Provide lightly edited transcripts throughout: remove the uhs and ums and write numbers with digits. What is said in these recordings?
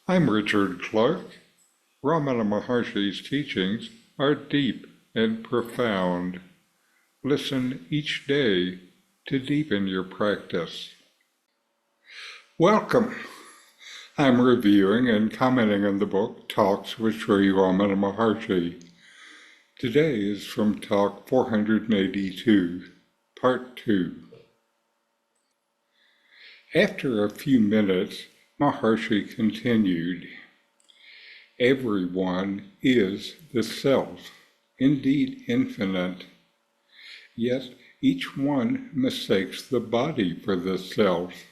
I'm Richard Clarke. Ramana Maharshi's teachings are deep and profound. Listen each day to deepen your practice. Welcome. I'm reviewing and commenting on the book Talks with Sri Ramana Maharshi. Today is from Talk 482, Part 2. After a few minutes, Maharshi continued, "Everyone is the self, indeed infinite. Yet each one mistakes the body for the self.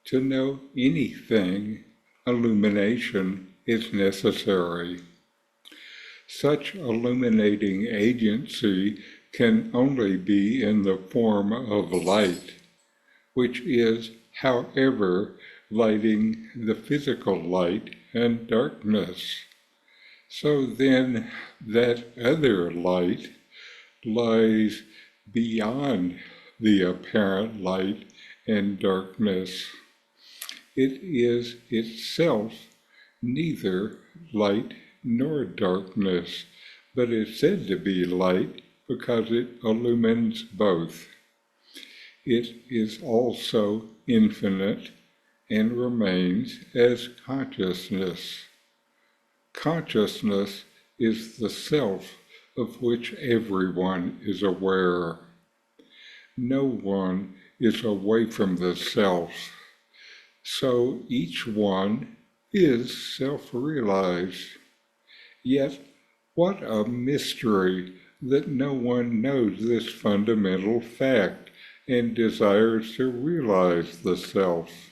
To know anything, illumination is necessary. Such illuminating agency can only be in the form of light, which is, however, lighting the physical light and darkness. So then that other light lies beyond the apparent light and darkness. It is itself neither light nor darkness, but is said to be light because it illumines both. It is also infinite and remains as consciousness. Consciousness is the self of which everyone is aware. No one is away from the self, so each one is self-realized. Yet what a mystery that no one knows this fundamental fact and desires to realize the self.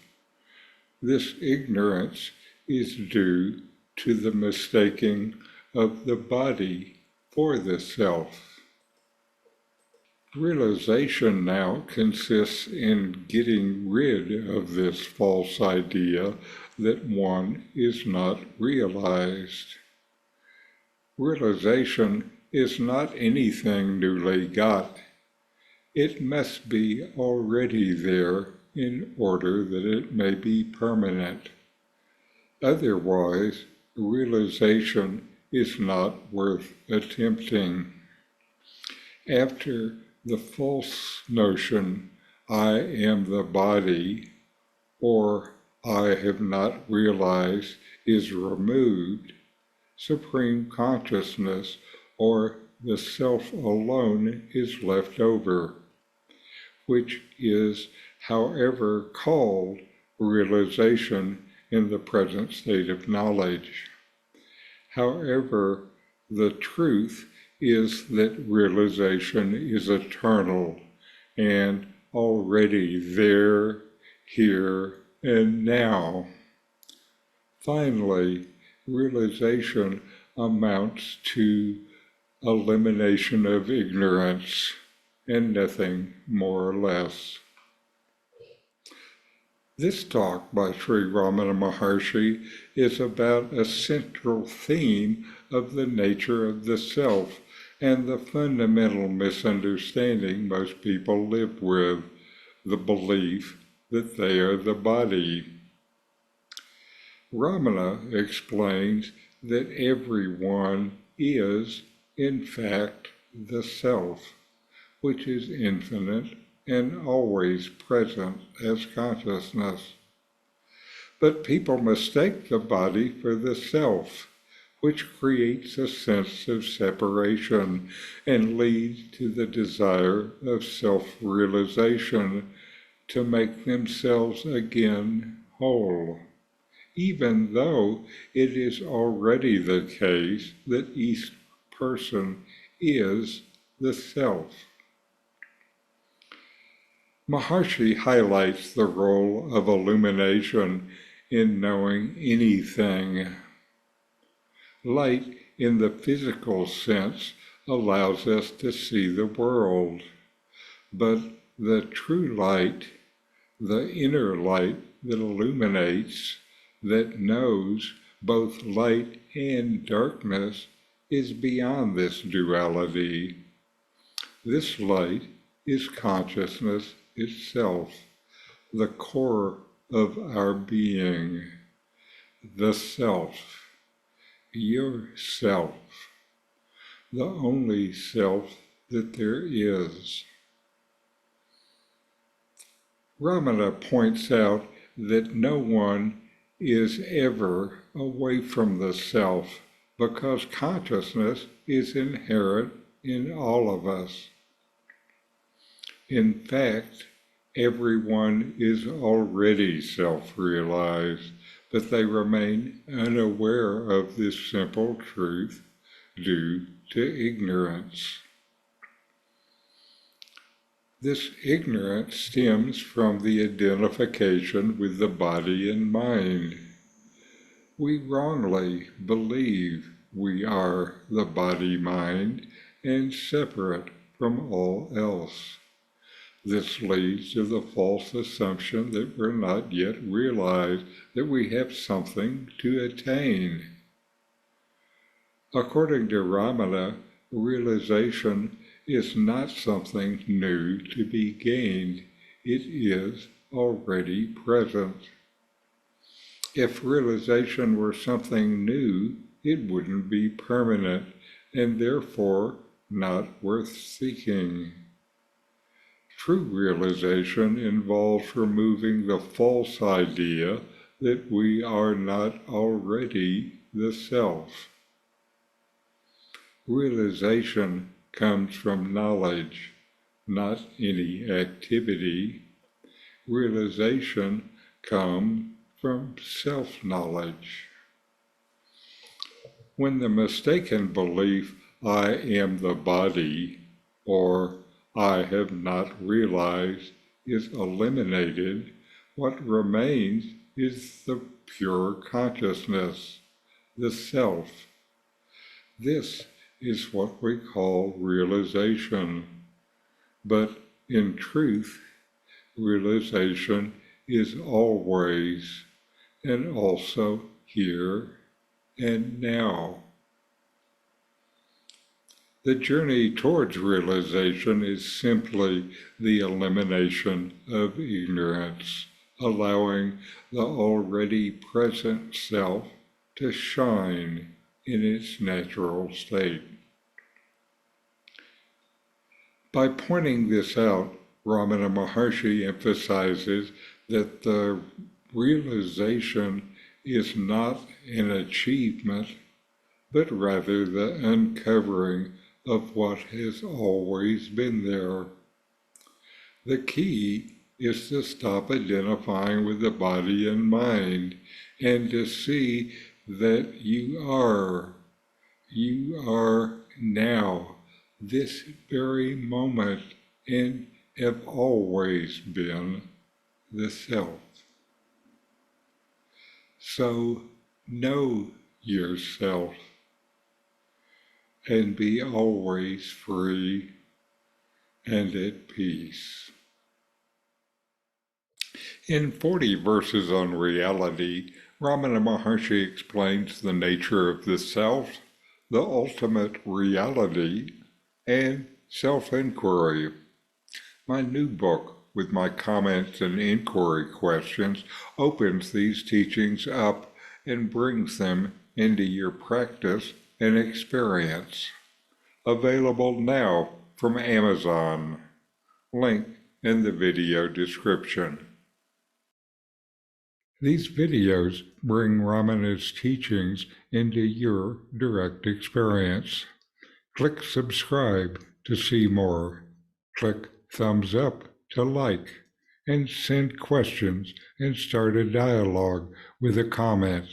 This ignorance is due to the mistaking of the body for the self. Realization now consists in getting rid of this false idea that one is not realized. Realization is not anything newly got. It must be already there in order that it may be permanent. Otherwise, realization is not worth attempting. After the false notion, I am the body, or I have not realized, is removed, supreme consciousness, or the self alone, is left over, which is, however, called realization in the present state of knowledge. However, the truth is that realization is eternal and already there, here, and now. Finally, realization amounts to elimination of ignorance, and nothing more or less. This talk by Sri Ramana Maharshi is about a central theme of the nature of the self and the fundamental misunderstanding most people live with, the belief that they are the body. Ramana explains that everyone is, in fact, the self, which is infinite and always present as consciousness. But people mistake the body for the self, which creates a sense of separation and leads to the desire of self-realization to make themselves again whole, even though it is already the case that each person is the self. Maharshi highlights the role of illumination in knowing anything. Light in the physical sense allows us to see the world, but the true light, the inner light that illuminates, that knows both light and darkness, is beyond this duality. This light is consciousness itself, the core of our being. the self, yourself, the only self that there is. Ramana points out that no one is ever away from the self because consciousness is inherent in all of us. In fact, everyone is already self-realized, but they remain unaware of this simple truth due to ignorance. This ignorance stems from the identification with the body and mind. We wrongly believe we are the body-mind and separate from all else. This leads to the false assumption that we're not yet realized that we have something to attain. According to Ramana, realization is not something new to be gained. It is already present. If realization were something new, it wouldn't be permanent and therefore not worth seeking. True realization involves removing the false idea that we are not already the self. Realization comes from knowledge, not any activity. Realization comes from self-knowledge. When the mistaken belief, I am the body, or I have not realized, is eliminated, what remains is the pure consciousness, the self. This is what we call realization. But in truth, realization is always and also here and now. The journey towards realization is simply the elimination of ignorance, allowing the already present self to shine in its natural state. By pointing this out, Ramana Maharshi emphasizes that the realization is not an achievement, but rather the uncovering of what has always been there. The key is to stop identifying with the body and mind and to see that you are now, this very moment, and have always been the self. So know yourself and be always free and at peace. In 40 Verses on Reality, Ramana Maharshi explains the nature of the self, the ultimate reality, and self-inquiry. My new book, with my comments and inquiry questions, opens these teachings up and brings them into your practice and experience. Available now from Amazon. Link in the video description. These videos bring Ramana's teachings into your direct experience. Click subscribe to see more. Click thumbs up to like, and send questions and start a dialogue with a comment.